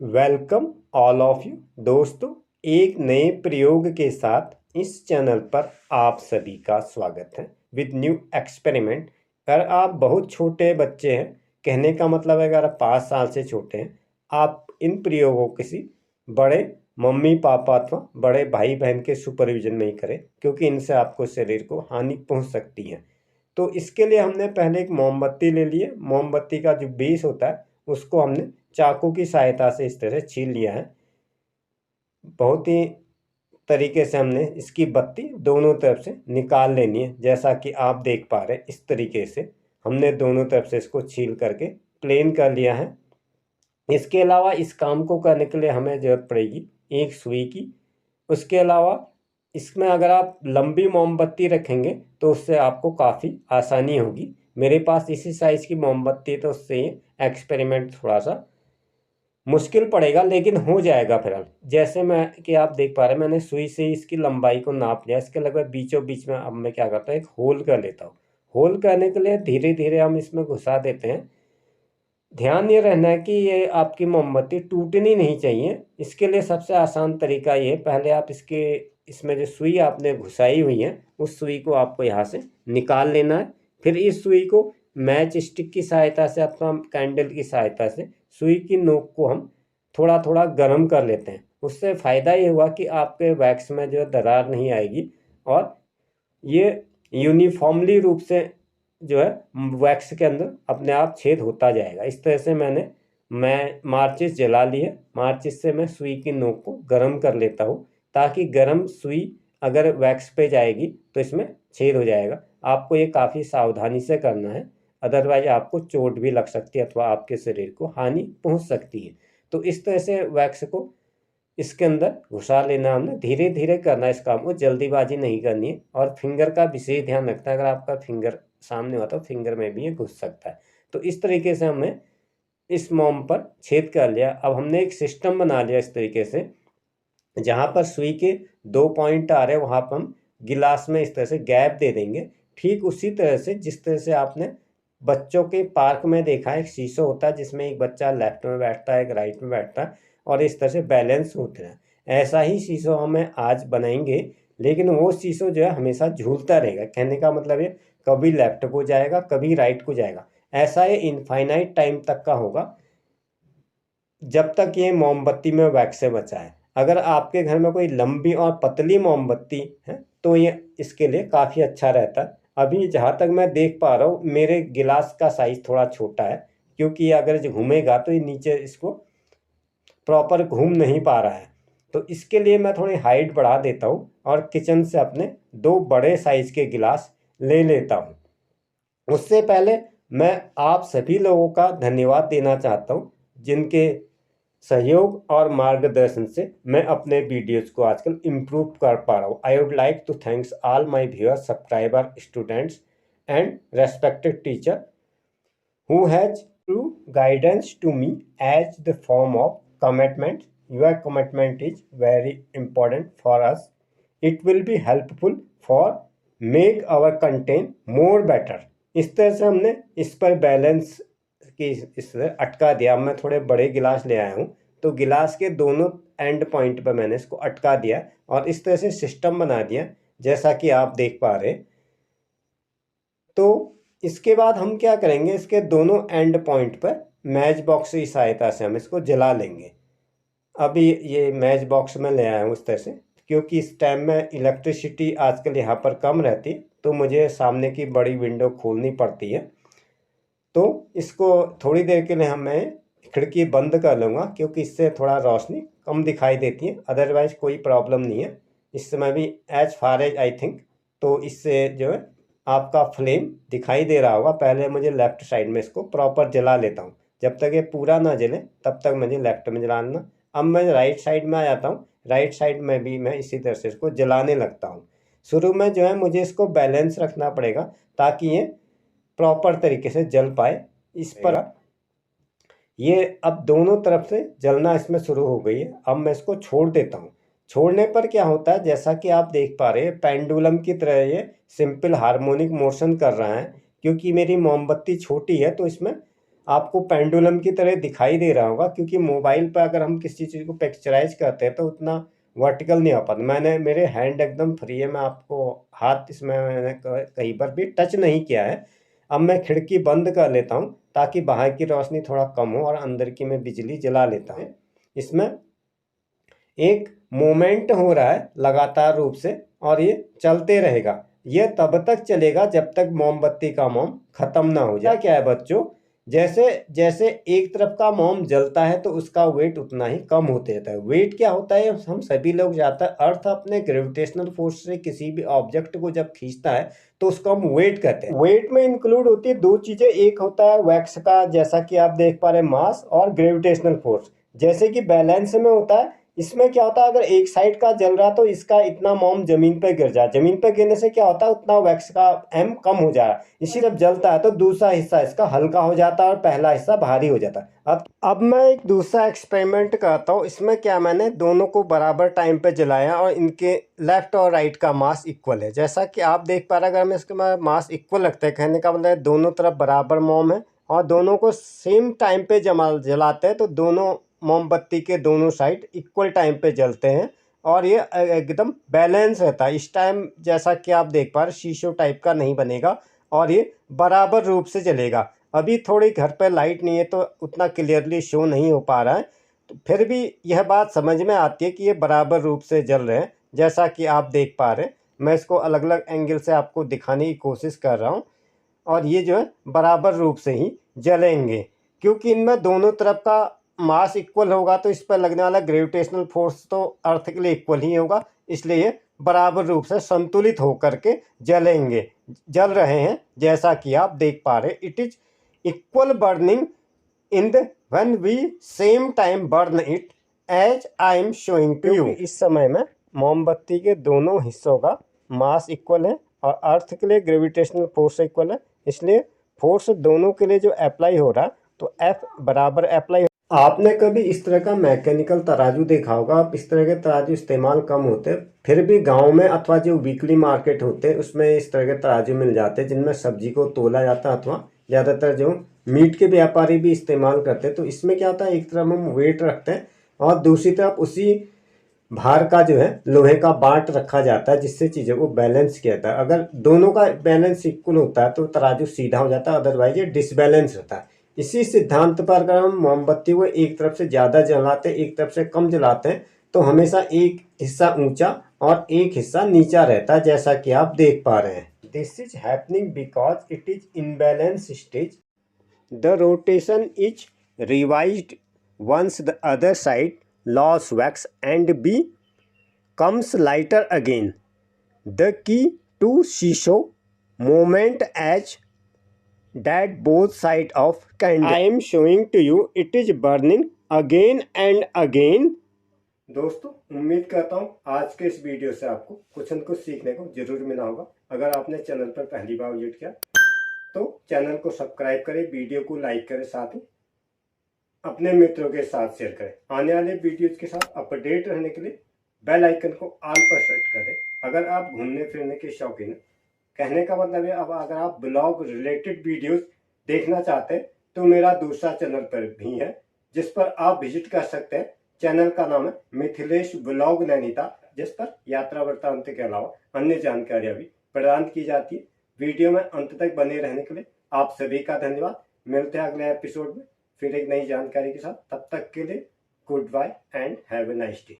Welcome all of you दोस्तों, एक नए प्रयोग के साथ इस चैनल पर आप सभी का स्वागत है विद न्यू एक्सपेरिमेंट। अगर आप बहुत छोटे बच्चे हैं, कहने का मतलब है अगर आप 5 साल से छोटे हैं, आप इन प्रयोगों किसी बड़े मम्मी पापा अथवा बड़े भाई बहन के सुपरविजन में ही करें, क्योंकि इनसे आपको शरीर को हानि पहुंच सकती है। तो इसके लिए हमने पहले एक मोमबत्ती ले ली है। मोमबत्ती का जो बेस होता है उसको हमने चाकू की सहायता से इस तरह छील लिया है। बहुत ही तरीके से हमने इसकी बत्ती दोनों तरफ से निकाल लेनी है। जैसा कि आप देख पा रहे हैं, इस तरीके से हमने दोनों तरफ से इसको छील करके प्लेन कर लिया है। इसके अलावा इस काम को करने के लिए हमें ज़रूरत पड़ेगी एक सुई की। उसके अलावा इसमें अगर आप लंबी मोमबत्ती रखेंगे तो उससे आपको काफ़ी आसानी होगी। मेरे पास इसी साइज़ की मोमबत्ती है, तो उससे एक्सपेरिमेंट थोड़ा सा मुश्किल पड़ेगा, लेकिन हो जाएगा फिलहाल। जैसे मैं कि आप देख पा रहे हैं, मैंने सुई से इसकी लंबाई को नाप लिया। इसके लगभग बीचों बीच में अब मैं क्या करता हूँ, एक होल कर लेता हूँ। होल करने के लिए धीरे धीरे हम इसमें घुसा देते हैं। ध्यान ये रहना है कि ये आपकी मोमबत्ती टूटनी नहीं चाहिए। इसके लिए सबसे आसान तरीका ये है, पहले आप इसमें जो सुई आपने घुसाई हुई है उस सुई को आपको यहाँ से निकाल लेना है। फिर इस सुई को मैच स्टिक की सहायता से अथवा कैंडल की सहायता से सुई की नोक को हम थोड़ा थोड़ा गर्म कर लेते हैं। उससे फ़ायदा ये हुआ कि आपके वैक्स में जो दरार नहीं आएगी और ये यूनिफॉर्मली रूप से जो है वैक्स के अंदर अपने आप छेद होता जाएगा। इस तरह से मैं माचिस जला ली है। माचिस से मैं सुई की नोक को गर्म कर लेता हूँ, ताकि गर्म सुई अगर वैक्स पे जाएगी तो इसमें छेद हो जाएगा। आपको ये काफ़ी सावधानी से करना है, अदरवाइज आपको चोट भी लग सकती है अथवा आपके शरीर को हानि पहुँच सकती है। तो इस तरह से वैक्स को इसके अंदर घुसा लेना, हमने धीरे धीरे करना है इस काम को, जल्दीबाजी नहीं करनी है। और फिंगर का विशेष ध्यान रखना है, अगर आपका फिंगर सामने होता तो फिंगर में भी ये घुस सकता है। तो इस तरीके से हमने इस मोम पर छेद कर लिया। अब हमने एक सिस्टम बना लिया इस तरीके से, जहाँ पर सुई के 2 पॉइंट आ रहे हैं वहाँ पर हम गिलास में इस तरह से गैप दे देंगे। ठीक उसी तरह से जिस तरह से आपने बच्चों के पार्क में देखा है, एक शीशो होता है जिसमें एक बच्चा लेफ्ट में बैठता है, एक राइट में बैठता है, और इस तरह से बैलेंस होते हैं। ऐसा ही शीशो हमें आज बनाएंगे, लेकिन वो शीशो जो है हमेशा झूलता रहेगा। कहने का मतलब ये कभी लेफ्ट को जाएगा, कभी राइट को जाएगा। ऐसा ये इनफाइनाइट टाइम तक का होगा, जब तक ये मोमबत्ती में वैक्स से बचा है। अगर आपके घर में कोई लंबी और पतली मोमबत्ती है तो ये इसके लिए काफ़ी अच्छा रहता है। अभी जहाँ तक मैं देख पा रहा हूँ, मेरे गिलास का साइज़ थोड़ा छोटा है, क्योंकि ये अगर जो घूमेगा तो ये नीचे इसको प्रॉपर घूम नहीं पा रहा है। तो इसके लिए मैं थोड़ी हाइट बढ़ा देता हूँ और किचन से अपने 2 बड़े साइज़ के गिलास ले लेता हूँ। उससे पहले मैं आप सभी लोगों का धन्यवाद देना चाहता हूँ, जिनके सहयोग और मार्गदर्शन से मैं अपने वीडियोज़ को आजकल इम्प्रूव कर पा रहा हूँ। I would like to thanks all my viewers, subscriber, students and respected teacher who has true guidance to me as the form of commitment. Your commitment is very important for us. It will be helpful for make our content more better. इस तरह से हमने इस पर balance की इस अटका दिया। मैं थोड़े बड़े गिलास ले आया हूँ, तो गिलास के दोनों एंड पॉइंट पर मैंने इसको अटका दिया और इस तरह से सिस्टम बना दिया, जैसा कि आप देख पा रहे हैं। तो इसके बाद हम क्या करेंगे, इसके दोनों एंड पॉइंट पर मैच बॉक्स की सहायता से हम इसको जला लेंगे। अभी ये मैच बॉक्स में ले आया हूँ इस तरह से, क्योंकि इस टाइम में इलेक्ट्रिसिटी आजकल यहाँ पर कम रहती, तो मुझे सामने की बड़ी विंडो खोलनी पड़ती है। तो इसको थोड़ी देर के लिए मैं खिड़की बंद कर लूँगा, क्योंकि इससे थोड़ा रोशनी कम दिखाई देती है। अदरवाइज़ कोई प्रॉब्लम नहीं है। इस समय भी as far as I think, तो इससे जो है आपका फ्लेम दिखाई दे रहा होगा। पहले मुझे लेफ़्ट साइड में इसको प्रॉपर जला लेता हूँ, जब तक ये पूरा ना जले तब तक मुझे लेफ़्ट में जलाना। अब मैं राइट साइड में आ जाता हूँ। राइट साइड में भी मैं इसी तरह से इसको जलाने लगता हूँ। शुरू में जो है मुझे इसको बैलेंस रखना पड़ेगा, ताकि ये प्रॉपर तरीके से जल पाए। इस पर ये अब दोनों तरफ से जलना इसमें शुरू हो गई है। अब मैं इसको छोड़ देता हूँ। छोड़ने पर क्या होता है, जैसा कि आप देख पा रहे हैं, पेंडुलम की तरह ये सिंपल हार्मोनिक मोशन कर रहा है। क्योंकि मेरी मोमबत्ती छोटी है तो इसमें आपको पेंडुलम की तरह दिखाई दे रहा होगा, क्योंकि मोबाइल पर अगर हम किसी चीज़ को पिक्चराइज करते हैं तो उतना वर्टिकल नहीं आ पाता। मेरे हैंड एकदम फ्री है, मैं आपको हाथ इसमें मैंने कहीं पर भी टच नहीं किया है। अब मैं खिड़की बंद कर लेता हूँ ताकि बाहर की रोशनी थोड़ा कम हो और अंदर की मैं बिजली जला लेता हूँ। इसमें एक मोमेंट हो रहा है लगातार रूप से और ये चलते रहेगा। ये तब तक चलेगा जब तक मोमबत्ती का मोम खत्म ना हो जाए। क्या है बच्चों, जैसे जैसे एक तरफ का मोम जलता है तो उसका वेट उतना ही कम होते जाता है। वेट क्या होता है, हम सभी लोग जानते हैं। अर्थ अपने ग्रेविटेशनल फोर्स से किसी भी ऑब्जेक्ट को जब खींचता है तो उसको हम वेट कहते हैं। वेट में इंक्लूड होती है दो चीजें, एक होता है वैक्स का, जैसा कि आप देख पा रहे हैं, मास, और ग्रेविटेशनल फोर्स। जैसे कि बैलेंस में होता है, इसमें क्या होता है, अगर एक साइड का जल रहा तो इसका इतना मोम जमीन पे गिर जाए, जमीन पे गिरने से क्या होता है उतना वैक्स का एम कम हो जा रहा है। इसी जब जलता है तो दूसरा हिस्सा इसका हल्का हो जाता है और पहला हिस्सा भारी हो जाता है। अब मैं एक दूसरा एक्सपेरिमेंट करता हूँ। इसमें क्या, मैंने दोनों को बराबर टाइम पे जलाया और इनके लेफ्ट और राइट का मास इक्वल है। जैसा कि आप देख पा रहे हैं, अगर हम इसका मास इक्वल रखते हैं, कहने का मतलब दोनों तरफ बराबर मोम है और दोनों को सेम टाइम पे जलाते हैं तो दोनों मोमबत्ती के दोनों साइड इक्वल टाइम पे जलते हैं और ये एकदम बैलेंस रहता है। इस टाइम जैसा कि आप देख पा रहे, शीशो टाइप का नहीं बनेगा और ये बराबर रूप से जलेगा। अभी थोड़ी घर पर लाइट नहीं है तो उतना क्लियरली शो नहीं हो पा रहा है, तो फिर भी यह बात समझ में आती है कि ये बराबर रूप से जल रहे हैं। जैसा कि आप देख पा रहे हैं, मैं इसको अलग अलग एंगल से आपको दिखाने की कोशिश कर रहा हूँ और ये जो है बराबर रूप से ही जलेंगे, क्योंकि इनमें दोनों तरफ का मास इक्वल होगा तो इस पर लगने वाला ग्रेविटेशनल फोर्स तो अर्थ के लिए इक्वल ही होगा, इसलिए ये बराबर रूप से संतुलित होकर के जलेंगे, जल रहे हैं। जैसा कि आप देख पा रहे, it is equal burning in the when we same time burn it as I am showing to you. इस समय में मोमबत्ती के दोनों हिस्सों का मास इक्वल है और अर्थ के लिए ग्रेविटेशनल फोर्स इक्वल है, इसलिए फोर्स दोनों के लिए जो अप्लाई हो रहा है तो F बराबर अप्लाई। आपने कभी इस तरह का मैकेनिकल तराजू देखा होगा? आप इस तरह के तराजू इस्तेमाल कम होते, फिर भी गांव में अथवा जो वीकली मार्केट होते हैं उसमें इस तरह के तराजू मिल जाते हैं जिनमें सब्जी को तोला जाता है, अथवा ज़्यादातर जो मीट के व्यापारी भी इस्तेमाल करते हैं। तो इसमें क्या होता है, एक तरफ हम वेट रखते हैं और दूसरी तरफ उसी भार का जो है लोहे का बाट रखा जाता है, जिससे चीज़ों को बैलेंस किया जाता है। अगर दोनों का बैलेंस इक्वल होता है तो तराजू सीधा हो जाता है, अदरवाइज ये डिसबैलेंस होता है। इसी सिद्धांत पर अगर हम मोमबत्ती को एक तरफ से ज़्यादा जलाते हैं, एक तरफ से कम जलाते हैं, तो हमेशा एक हिस्सा ऊंचा और एक हिस्सा नीचा रहता है, जैसा कि आप देख पा रहे हैं। This is happening because it is imbalance stage. The rotation is revised once the other side loss wax and becomes lighter again. The key to shisho moment as that both side of candle. I am showing to you, it is burning again and again. दोस्तों, उम्मीद करता हूँ आज के इस video से आपको कुछ न कुछ सीखने को जरूर मिला होगा। अगर आपने चैनल पर पहली बार विजिट किया तो चैनल को सब्सक्राइब करें, वीडियो को लाइक करें, साथ ही अपने मित्रों के साथ शेयर करें। आने वाले वीडियोज के साथ अपडेट रहने के लिए बेल आइकन को ऑल पर सेट कर दें। अगर आप घूमने फिरने के शौकीन हैं, कहने का मतलब है अब अगर आप ब्लॉग रिलेटेड वीडियोस देखना चाहते हैं तो मेरा दूसरा चैनल पर भी है, जिस पर आप विजिट कर सकते हैं। चैनल का नाम है मिथिलेश ब्लॉग नैनीताल, जिस पर यात्रा वृत्तांत के अलावा अन्य जानकारियां भी प्रदान की जाती है। वीडियो में अंत तक बने रहने के लिए आप सभी का धन्यवाद। मिलते हैं अगले एपिसोड में फिर एक नई जानकारी के साथ। तब तक के लिए goodbye and have a nice day.